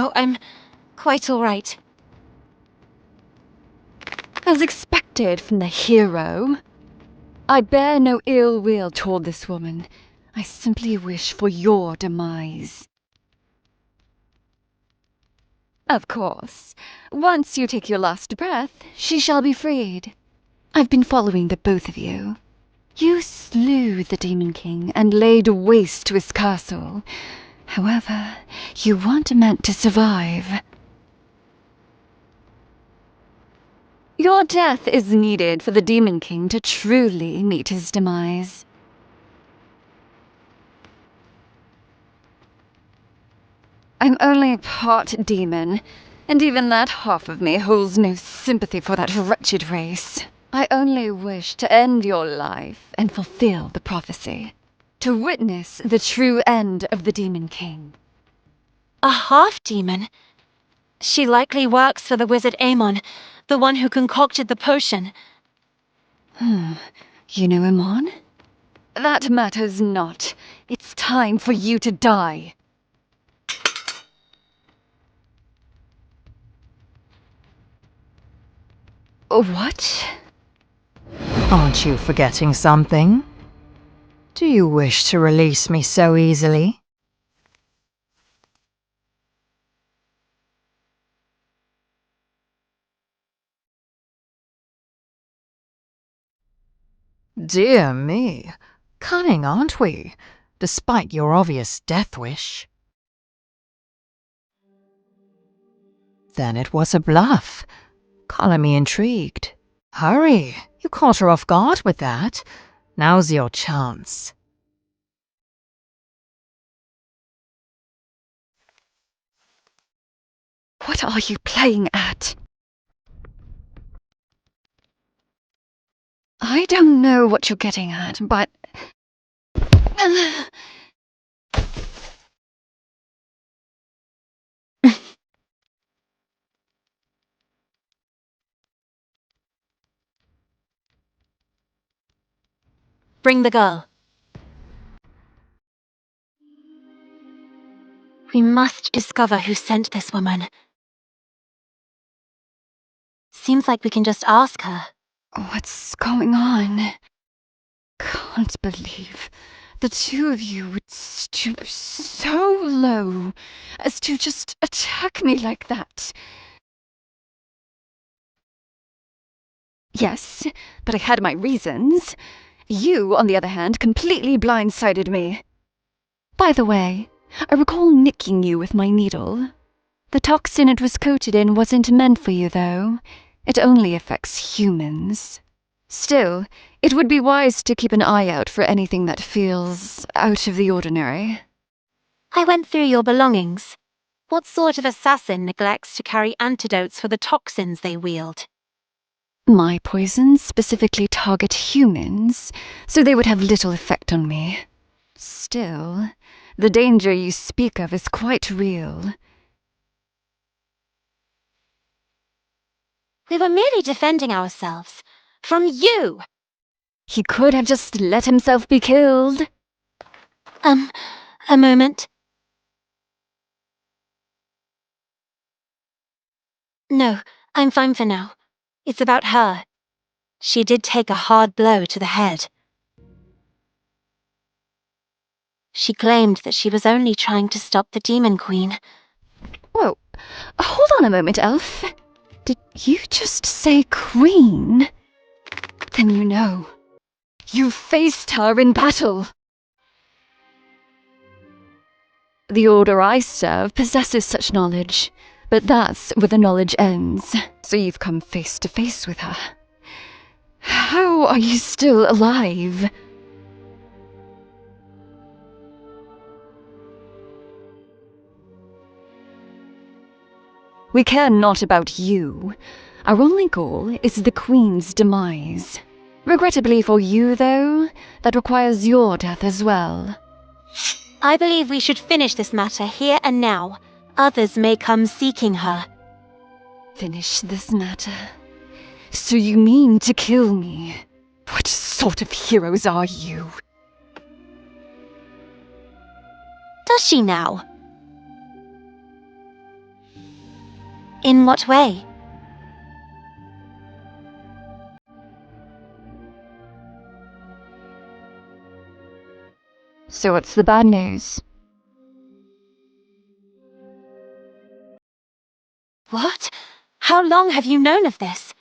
Oh, I'm quite all right. As expected from the hero. I bear no ill will toward this woman. I simply wish for your demise. Of course, once you take your last breath, she shall be freed. I've been following the both of you. You slew the Demon King and laid waste to his castle. However, you weren't meant to survive. Your death is needed for the Demon King to truly meet his demise. I'm only part demon, and even that half of me holds no sympathy for that wretched race. I only wish to end your life and fulfill the prophecy. To witness the true end of the Demon King. A half-demon? She likely works for the wizard Amon, the one who concocted the potion. You know Amon? That matters not. It's time for you to die. What? Aren't you forgetting something? Do you wish to release me so easily? Dear me, cunning, aren't we? Despite your obvious death wish. Then it was a bluff. Color me intrigued. Hurry, you caught her off guard with that. Now's your chance. What are you playing at? I don't know what you're getting at, but... Bring the girl. We must discover who sent this woman. Seems like we can just ask her. What's going on? Can't believe the two of you would stoop so low as to just attack me like that. Yes, but I had my reasons. You, on the other hand, completely blindsided me. By the way, I recall nicking you with my needle. The toxin it was coated in wasn't meant for you, though. It only affects humans. Still, it would be wise to keep an eye out for anything that feels out of the ordinary. I went through your belongings. What sort of assassin neglects to carry antidotes for the toxins they wield? My poisons specifically target humans, so they would have little effect on me. Still, the danger you speak of is quite real. We were merely defending ourselves. From you! He could have just let himself be killed. A moment. No, I'm fine for now. It's about her. She did take a hard blow to the head. She claimed that she was only trying to stop the Demon Queen. Whoa, hold on a moment, Elf. Did you just say queen? Then you know. You faced her in battle. The order I serve possesses such knowledge, but that's where the knowledge ends. So you've come face to face with her. How are you still alive? We care not about you. Our only goal is the Queen's demise. Regrettably for you, though, that requires your death as well. I believe we should finish this matter here and now. Others may come seeking her. Finish this matter? So you mean to kill me? What sort of heroes are you? Does she now? In what way? So what's the bad news? What? How long have you known of this?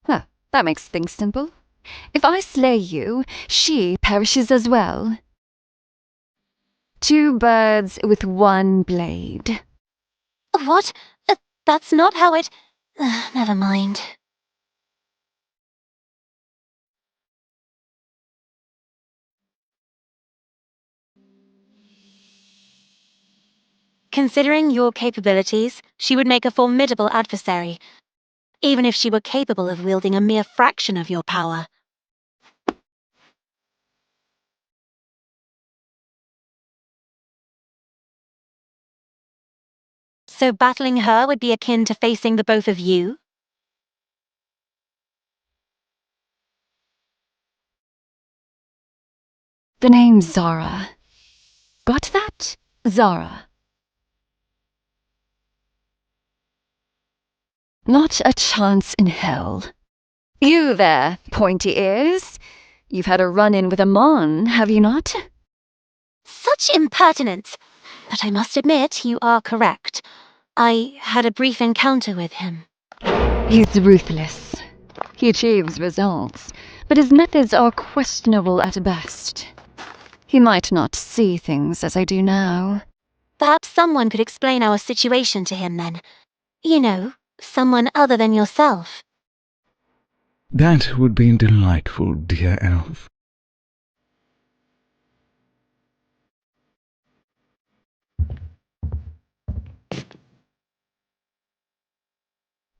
Huh, that makes things simple. If I slay you, she perishes as well. 2 birds with 1 blade. What? That's not how it... Never mind. Considering your capabilities, she would make a formidable adversary, even if she were capable of wielding a mere fraction of your power. So battling her would be akin to facing the both of you? The name's Zara. Got that? Zara. Not a chance in hell. You there, pointy ears. You've had a run-in with Amon, have you not? Such impertinence! But I must admit, you are correct. I had a brief encounter with him. He's ruthless. He achieves results, but his methods are questionable at best. He might not see things as I do now. Perhaps someone could explain our situation to him then. You know, someone other than yourself. That would be delightful, dear elf.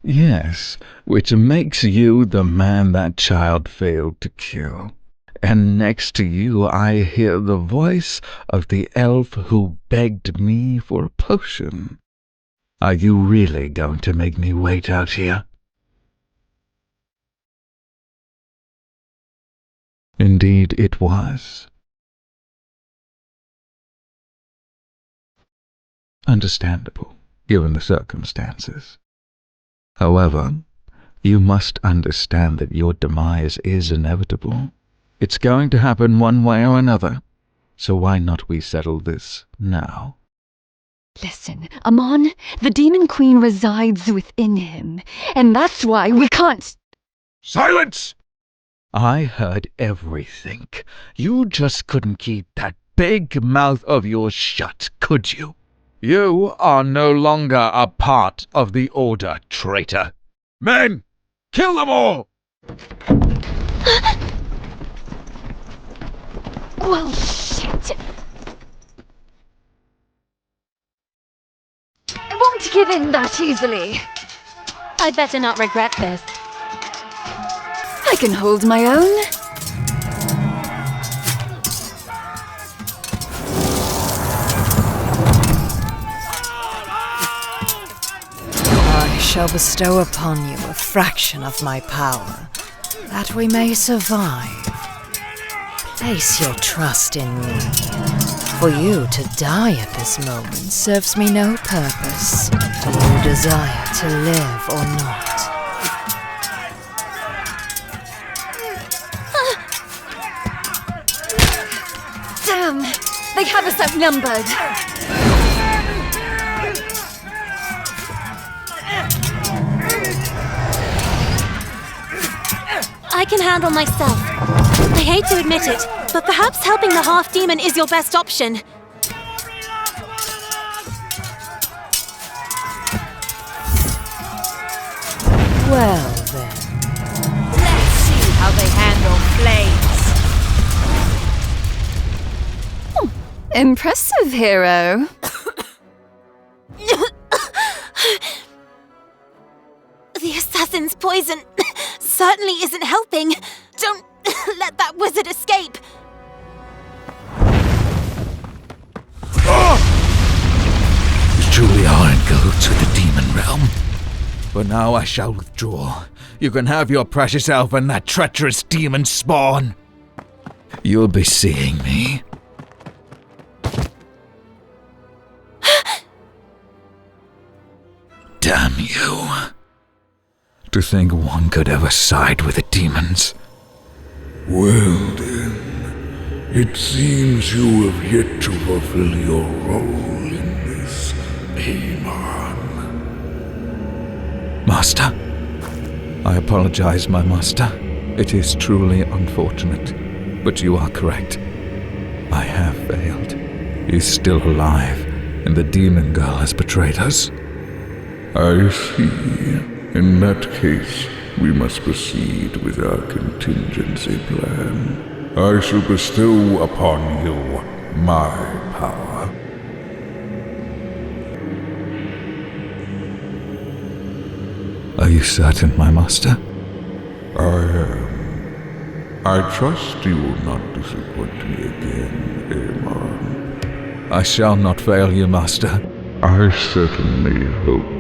Yes, which makes you the man that child failed to kill. And next to you I hear the voice of the elf who begged me for a potion. Are you really going to make me wait out here? Indeed it was. Understandable, given the circumstances. However, you must understand that your demise is inevitable. It's going to happen one way or another, so why not we settle this now? Listen, Amon, the Demon Queen resides within him, and that's why we can't— Silence! I heard everything. You just couldn't keep that big mouth of yours shut, could you? You are no longer a part of the Order, traitor. Men, kill them all! Well, shit! I won't give in that easily. I'd better not regret this. I can hold my own. I shall bestow upon you a fraction of my power, that we may survive. Place your trust in me. For you to die at this moment serves me no purpose. Do you desire to live or not? Damn! They have us outnumbered! I can handle myself. I hate to admit it, but perhaps helping the half-demon is your best option. Well then, let's see how they handle flames. Impressive, hero. The assassin's poison certainly isn't helping. Don't let that wizard escape. You truly are in cahoots with the demon realm. But now I shall withdraw. You can have your precious elf and that treacherous demon spawn. You'll be seeing me. Damn you. To think one could ever side with the demons. Well then, it seems you have yet to fulfill your role in this, Amon. Master? I apologize, my master. It is truly unfortunate, but you are correct. I have failed. He's still alive, and the demon girl has betrayed us. I see. In that case, we must proceed with our contingency plan. I shall bestow upon you my power. Are you certain, my master? I am. I trust you will not disappoint me again, Amon. I shall not fail you, master. I certainly hope not.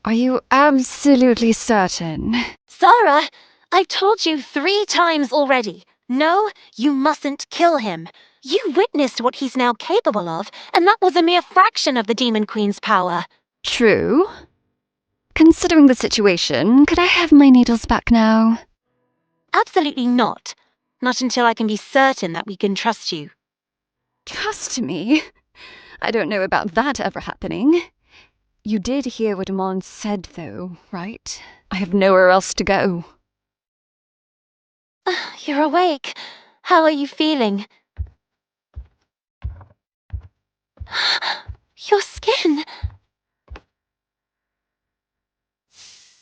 Are you absolutely certain? Zara, I've told you 3 times already. No, you mustn't kill him. You witnessed what he's now capable of, and that was a mere fraction of the Demon Queen's power. True. Considering the situation, could I have my needles back now? Absolutely not. Not until I can be certain that we can trust you. Trust me? I don't know about that ever happening. You did hear what Amon said, though, right? I have nowhere else to go. You're awake. How are you feeling? Your skin!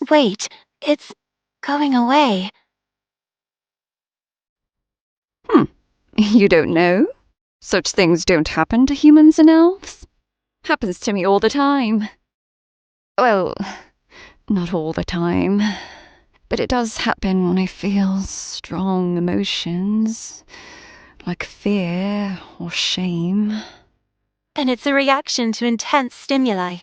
Wait, it's going away. You don't know? Such things don't happen to humans and elves. Happens to me all the time. Well, not all the time. But it does happen when I feel strong emotions, like fear or shame. And it's a reaction to intense stimuli.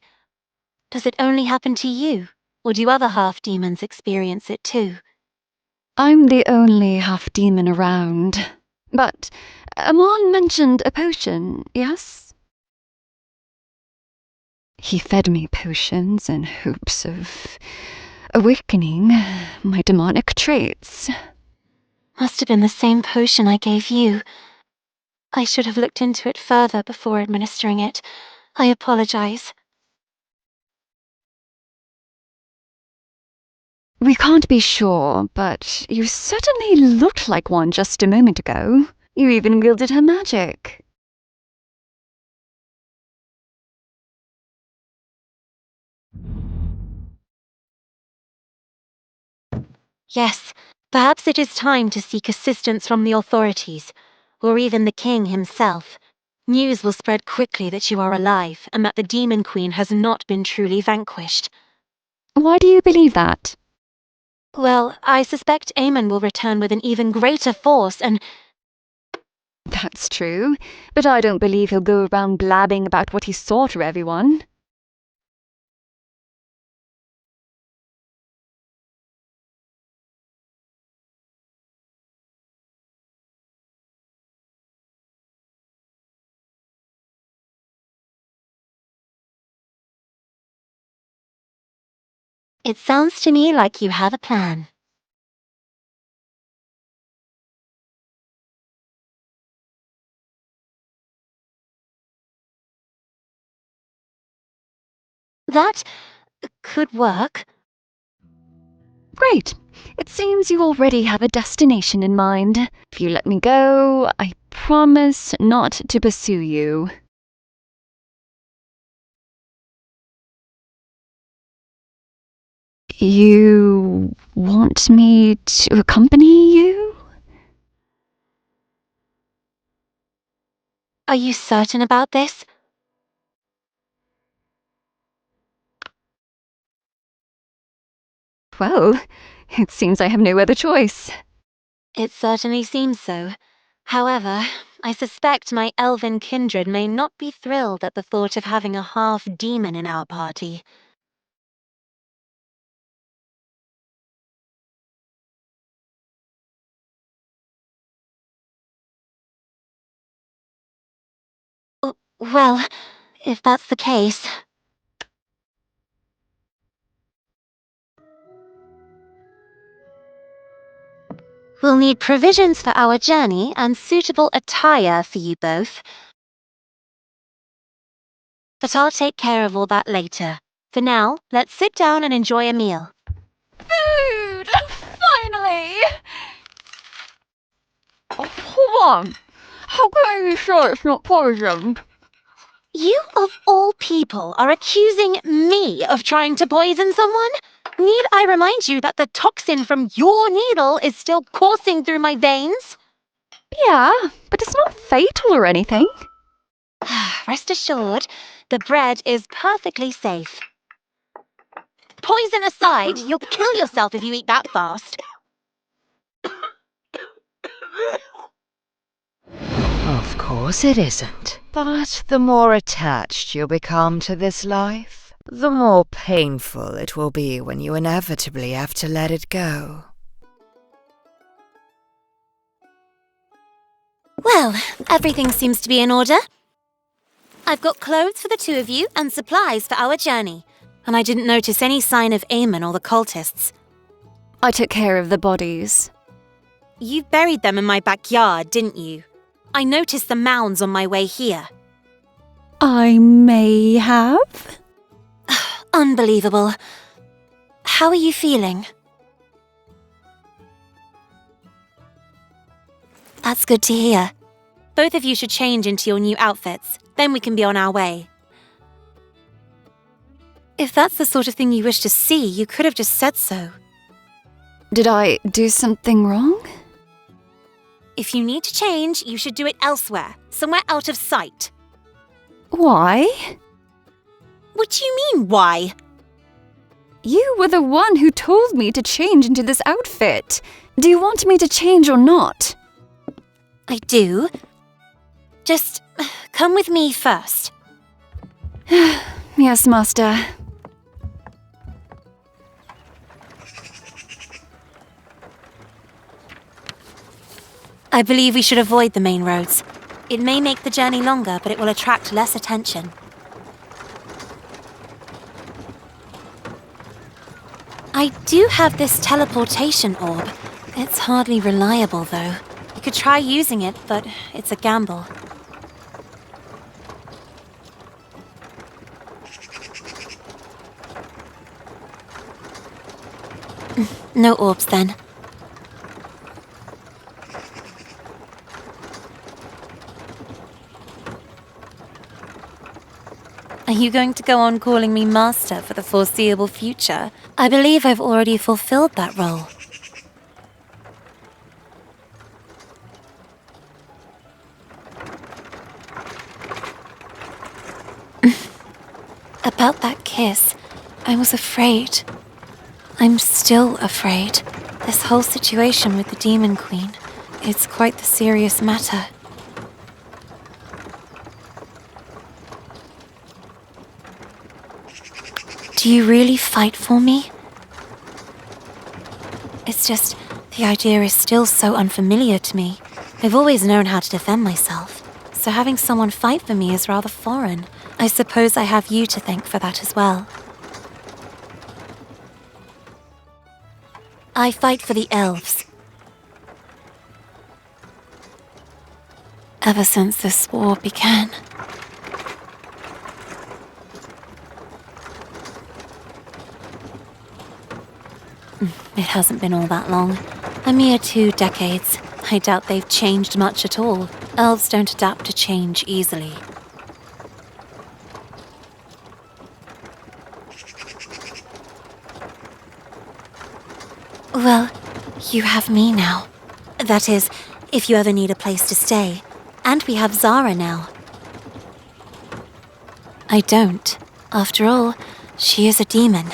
Does it only happen to you, or do other half-demons experience it too? I'm the only half-demon around. But Amon mentioned a potion, yes? He fed me potions in hopes of awakening my demonic traits. Must have been the same potion I gave you. I should have looked into it further before administering it. I apologize. We can't be sure, but you certainly looked like one just a moment ago. You even wielded her magic. Yes, perhaps it is time to seek assistance from the authorities, or even the king himself. News will spread quickly that you are alive, and that the Demon Queen has not been truly vanquished. Why do you believe that? Well, I suspect Amon will return with an even greater force, and That's true, but I don't believe he'll go around blabbing about what he saw to everyone. it sounds to me like you have a plan. That could work. Great. It seems you already have a destination in mind. If you let me go, I promise not to pursue you. You want me to accompany you? Are you certain about this? Well, it seems I have no other choice. It certainly seems so. However, I suspect my elven kindred may not be thrilled at the thought of having a half-demon in our party. Well, If that's the case... We'll need provisions for our journey and suitable attire for you both. But I'll take care of all that later. For now, let's sit down and enjoy a meal. Food! Finally! Oh, hold on. How can I be sure it's not poisoned? You, of all people, are accusing me of trying to poison someone? Need I remind you that the toxin from your needle is still coursing through my veins? Yeah, but it's not fatal or anything. Rest assured, the bread is perfectly safe. Poison aside, you'll kill yourself if you eat that fast. Of course it isn't. But the more attached you become to this life, the more painful it will be when you inevitably have to let it go. Well, everything seems to be in order. I've got clothes for the two of you and supplies for our journey. And I didn't notice any sign of Amon or the cultists. I took care of the bodies. You buried them in my backyard, didn't you? I noticed the mounds on my way here. I may have? Unbelievable. How are you feeling? That's good to hear. Both of you should change into your new outfits. Then we can be on our way. If that's the sort of thing you wish to see, you could have just said so. Did I do something wrong? If you need to change, you should do it elsewhere, somewhere out of sight. Why? What do you mean, why? You were the one who told me to change into this outfit. Do you want me to change or not? I do. Just come with me first. Yes, Master. I believe we should avoid the main roads. It may make the journey longer, but it will attract less attention. I do have this teleportation orb. It's hardly reliable, though. You could try using it, but it's a gamble. No orbs, then. Are you going to go on calling me Master for the foreseeable future? I believe I've already fulfilled that role. About that kiss, I was afraid. I'm still afraid. This whole situation with the Demon Queen, it's quite the serious matter. Do you really fight for me? It's just, the idea is still so unfamiliar to me. I've always known how to defend myself, so having someone fight for me is rather foreign. I suppose I have you to thank for that as well. I fight for the elves. Ever since this war began. It hasn't been all that long. A mere 2 decades. I doubt they've changed much at all. Elves don't adapt to change easily. Well, you have me now. That is, if you ever need a place to stay. And we have Zara now. I don't. After all, she is a demon.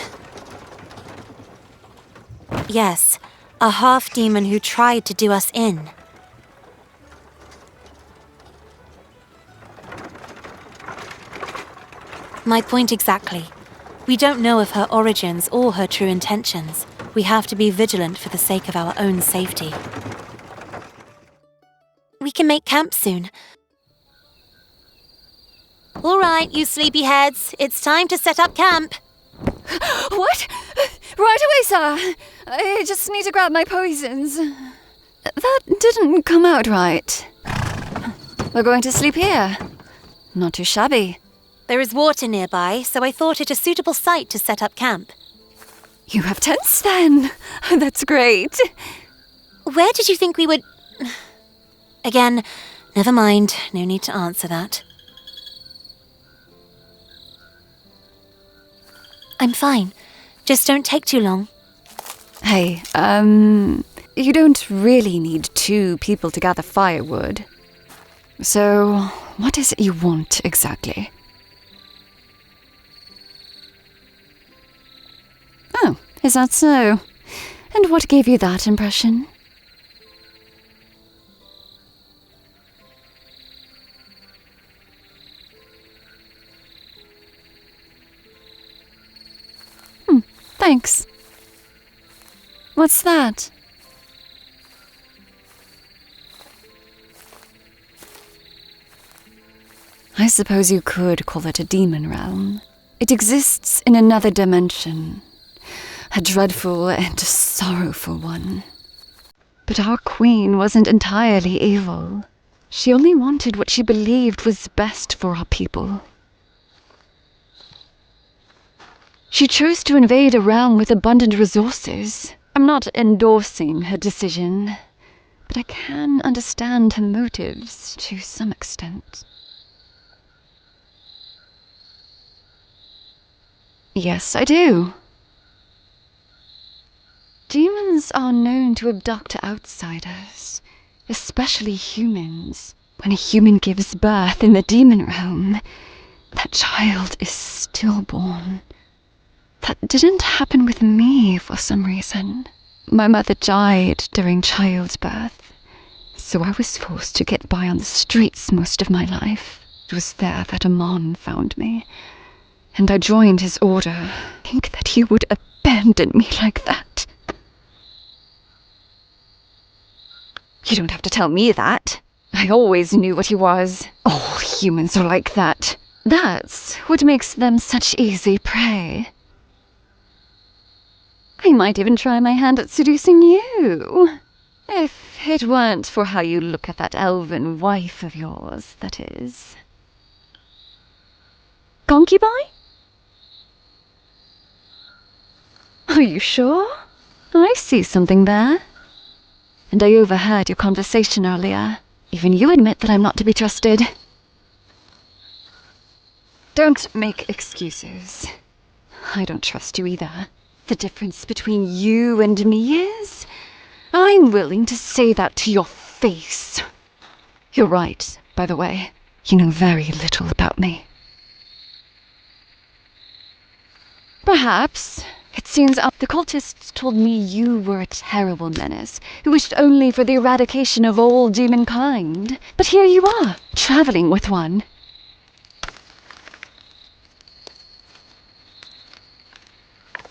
Yes, a half-demon who tried to do us in. My point exactly. We don't know of her origins or her true intentions. We have to be vigilant for the sake of our own safety. We can make camp soon. All right, you sleepyheads. It's time to set up camp. What? Right away, sir. I just need to grab my poisons. That didn't come out right. We're going to sleep here. Not too shabby. There is water nearby, so I thought it a suitable site to set up camp. You have tents, then? That's great. Where did you think we would... Again, never mind. No need to answer that. I'm fine. Just don't take too long. Hey, you don't really need 2 people to gather firewood. So, what is it you want exactly? Oh, is that so? And what gave you that impression? Thanks. What's that? I suppose you could call it a demon realm. It exists in another dimension. A dreadful and sorrowful one. But our queen wasn't entirely evil. She only wanted what she believed was best for our people. She chose to invade a realm with abundant resources. I'm not endorsing her decision, but I can understand her motives to some extent. Yes, I do. Demons are known to abduct outsiders, especially humans. When a human gives birth in the demon realm, that child is stillborn. That didn't happen with me for some reason. My mother died during childbirth, so I was forced to get by on the streets most of my life. It was there that Amon found me, and I joined his order. Think that he would abandon me like that. You don't have to tell me that. I always knew what he was. All humans are like that. That's what makes them such easy prey. I might even try my hand at seducing you. If it weren't for how you look at that elven wife of yours, that is. Concubine? Are you sure? I see something there. And I overheard your conversation earlier. Even you admit that I'm not to be trusted. Don't make excuses. I don't trust you either. The difference between you and me is, I'm willing to say that to your face. You're right, by the way. You know very little about me. Perhaps. It seems the cultists told me you were a terrible menace who wished only for the eradication of all demon kind. But here you are, traveling with one.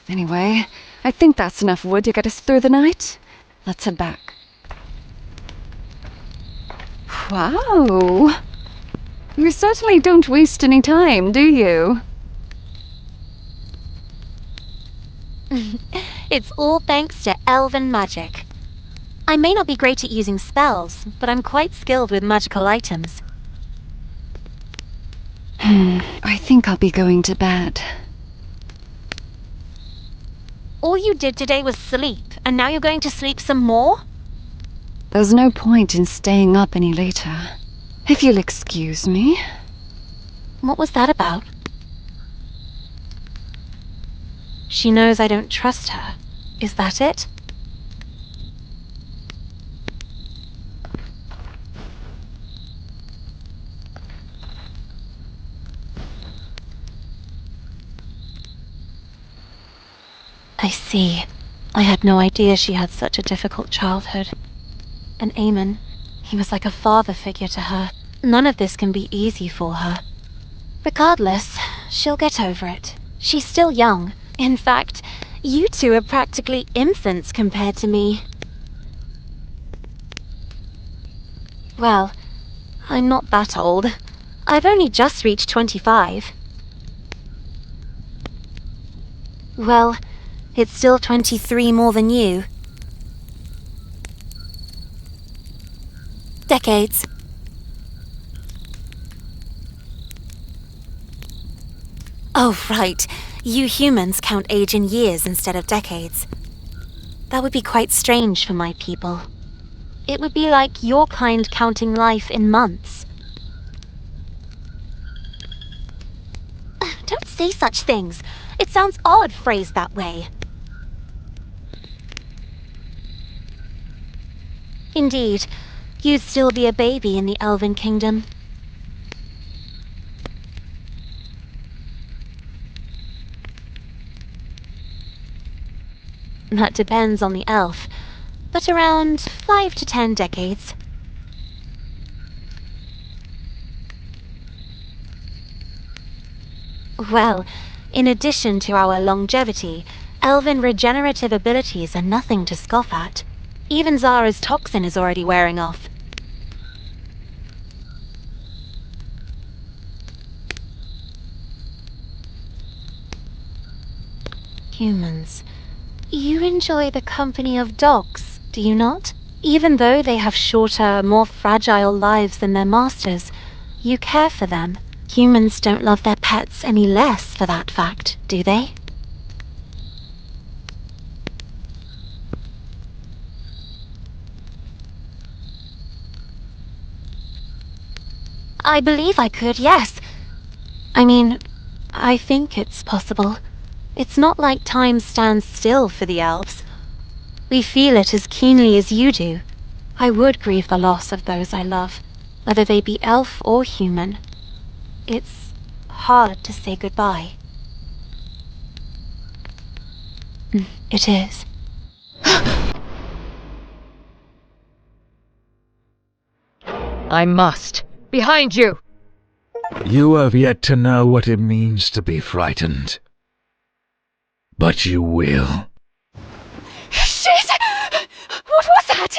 Anyway, I think that's enough wood to get us through the night. Let's head back. Wow! You certainly don't waste any time, do you? It's all thanks to Elven magic. I may not be great at using spells, but I'm quite skilled with magical items. I think I'll be going to bed. All you did today was sleep, and now you're going to sleep some more? There's no point in staying up any later. If you'll excuse me. What was that about? She knows I don't trust her. Is that it? I see. I had no idea she had such a difficult childhood. And Amon, he was like a father figure to her. None of this can be easy for her. Regardless, she'll get over it. She's still young. In fact, you two are practically infants compared to me. Well, I'm not that old. I've only just reached 25. Well, it's still 23 more than you. Decades. Oh, right. You humans count age in years instead of decades. That would be quite strange for my people. It would be like your kind counting life in months. Don't say such things. It sounds odd phrased that way. Indeed, you'd still be a baby in the Elven kingdom. That depends on the elf, but around 5 to 10 decades. Well, in addition to our longevity, Elven regenerative abilities are nothing to scoff at. Even Zara's toxin is already wearing off. Humans. You enjoy the company of dogs, do you not? Even though they have shorter, more fragile lives than their masters, you care for them. Humans don't love their pets any less for that fact, do they? I believe I could, yes. I mean, I think it's possible. It's not like time stands still for the elves. We feel it as keenly as you do. I would grieve the loss of those I love, whether they be elf or human. It's hard to say goodbye. It is. I must. Behind you! You have yet to know what it means to be frightened. But you will. Shit! What was that?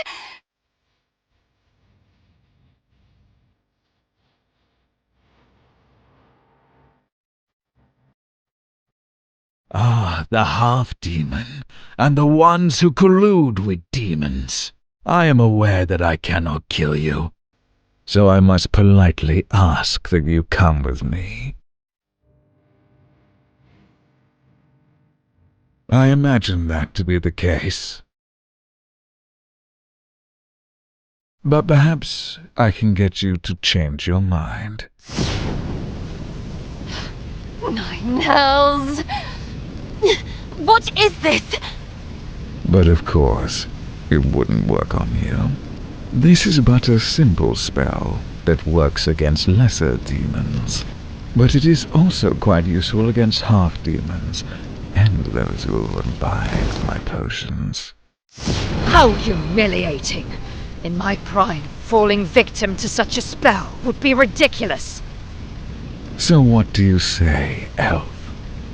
Ah, the half-demon, and the ones who collude with demons. I am aware that I cannot kill you, so I must politely ask that you come with me. I imagine that to be the case. But perhaps I can get you to change your mind. Nine hells! What is this? But of course, it wouldn't work on you. This is but a simple spell that works against lesser demons. But it is also quite useful against half-demons, and those who will imbibe my potions. How humiliating! In my prime, falling victim to such a spell would be ridiculous. So what do you say, elf?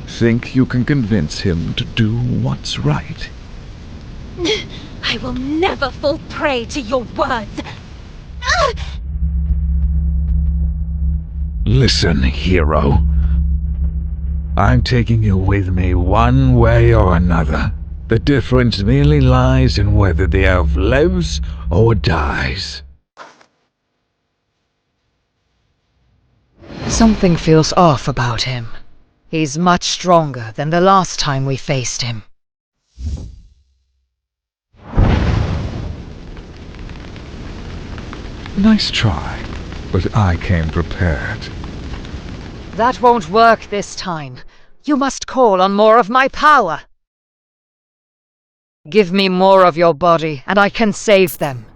Think you can convince him to do what's right? I will never fall prey to your words. Listen, hero. I'm taking you with me one way or another. The difference merely lies in whether the elf lives or dies. Something feels off about him. He's much stronger than the last time we faced him. Nice try, but I came prepared. That won't work this time. You must call on more of my power. Give me more of your body, and I can save them.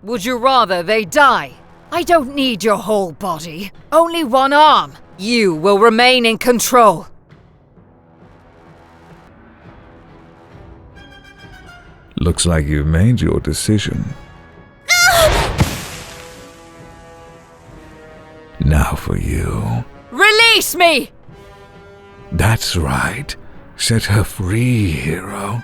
Would you rather they die? I don't need your whole body. Only one arm. You will remain in control. Looks like you've made your decision. Now for you. Release me! That's right. Set her free, hero.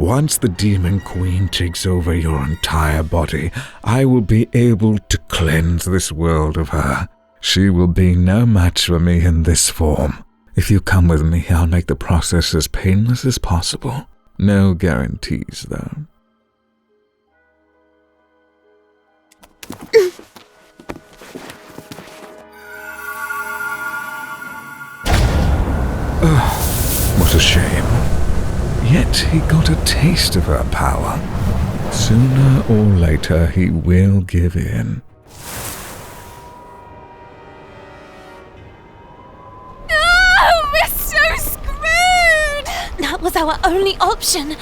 Once the Demon Queen takes over your entire body, I will be able to cleanse this world of her. She will be no match for me in this form. If you come with me, I'll make the process as painless as possible. No guarantees, though. What a shame. Yet he got a taste of her power. Sooner or later he will give in. Oh, we're so screwed! That was our only option.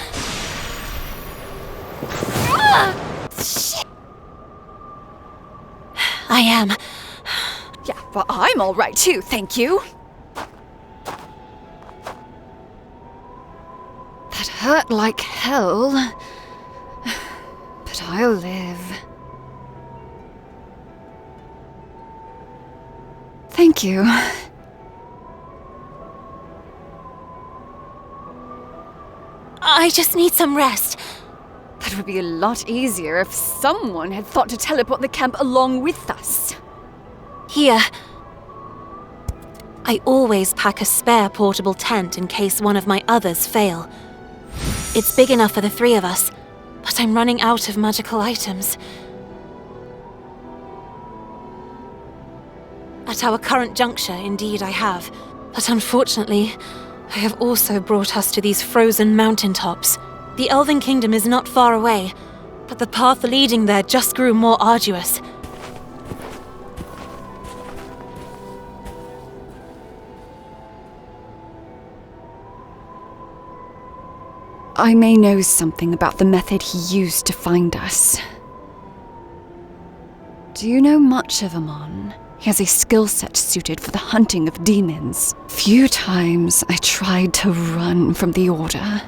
Shit. I am. Yeah, well, I'm all right too, thank you. That hurt like hell. But I'll live. Thank you. I just need some rest. That would be a lot easier if someone had thought to teleport the camp along with us. Here. I always pack a spare portable tent in case one of my others fail. It's big enough for the three of us, but I'm running out of magical items. At our current juncture, indeed I have. But unfortunately, I have also brought us to these frozen mountaintops. The Elven Kingdom is not far away, but the path leading there just grew more arduous. I may know something about the method he used to find us. Do you know much of Amon? He has a skill set suited for the hunting of demons. Few times I tried to run from the Order,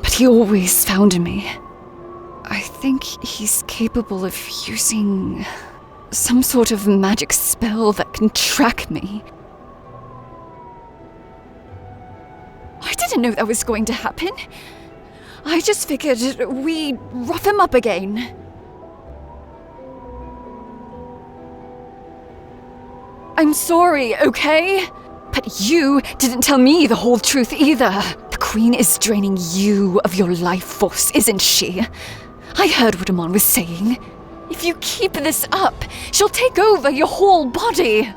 but he always found me. I think he's capable of using some sort of magic spell that can track me. I didn't know that was going to happen. I just figured we'd rough him up again. I'm sorry, okay? But you didn't tell me the whole truth either. The Queen is draining you of your life force, isn't she? I heard what Amon was saying. If you keep this up, she'll take over your whole body.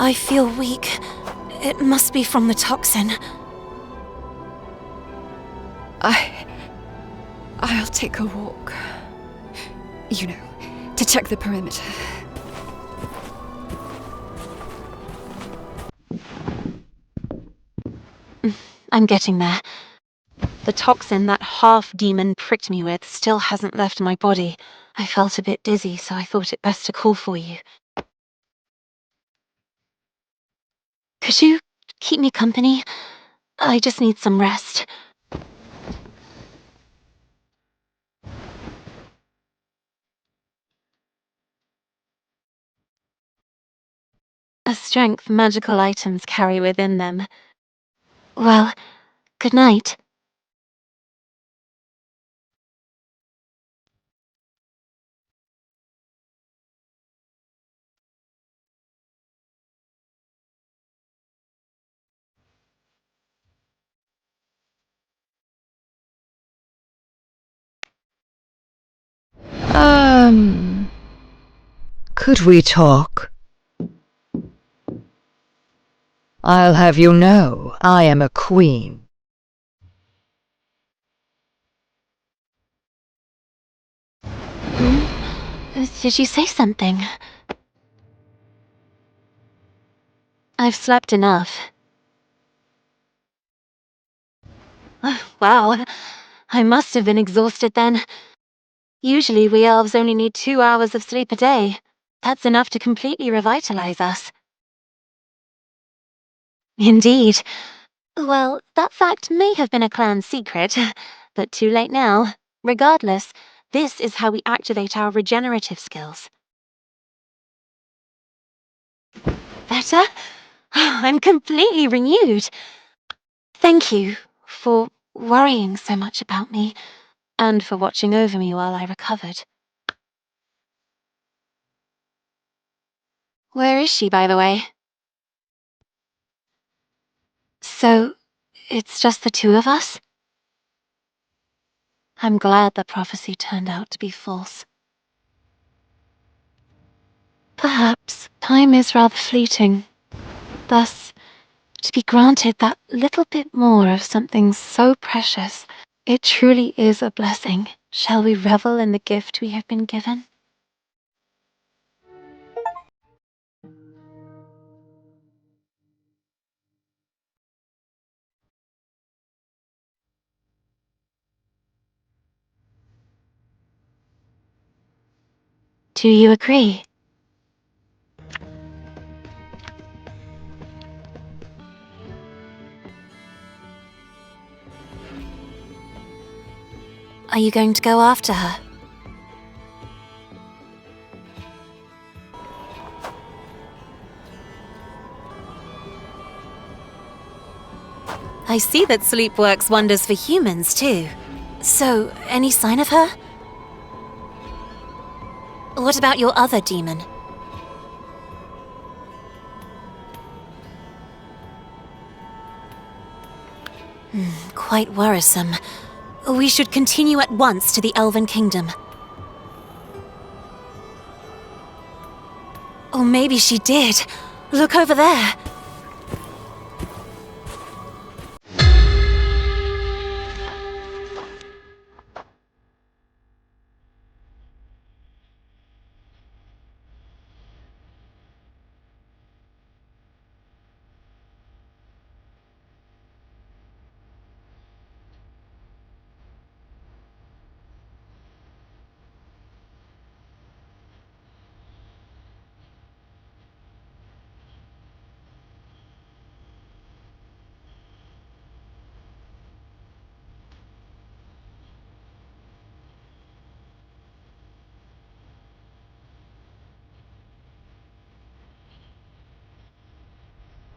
I feel weak. It must be from the toxin. I'll take a walk. You know, to check the perimeter. I'm getting there. The toxin that half-demon pricked me with still hasn't left my body. I felt a bit dizzy, so I thought it best to call for you. Could you keep me company? I just need some rest. A strength magical items carry within them. Well, good night. Could we talk? I'll have you know, I am a queen. Did you say something? I've slept enough. Wow, I must have been exhausted then. Usually we elves only need 2 hours of sleep a day. That's enough to completely revitalize us. Indeed. Well, that fact may have been a clan secret, but too late now. Regardless, this is how we activate our regenerative skills. Better? I'm completely renewed. Thank you for worrying so much about me, and for watching over me while I recovered. Where is she, by the way? So, it's just the two of us? I'm glad the prophecy turned out to be false. Perhaps time is rather fleeting. Thus, to be granted that little bit more of something so precious, it truly is a blessing. Shall we revel in the gift we have been given? Do you agree? Are you going to go after her? I see that sleep works wonders for humans, too. So, any sign of her? What about your other demon? Quite worrisome. We should continue at once to the Elven Kingdom. Or maybe she did. Look over there.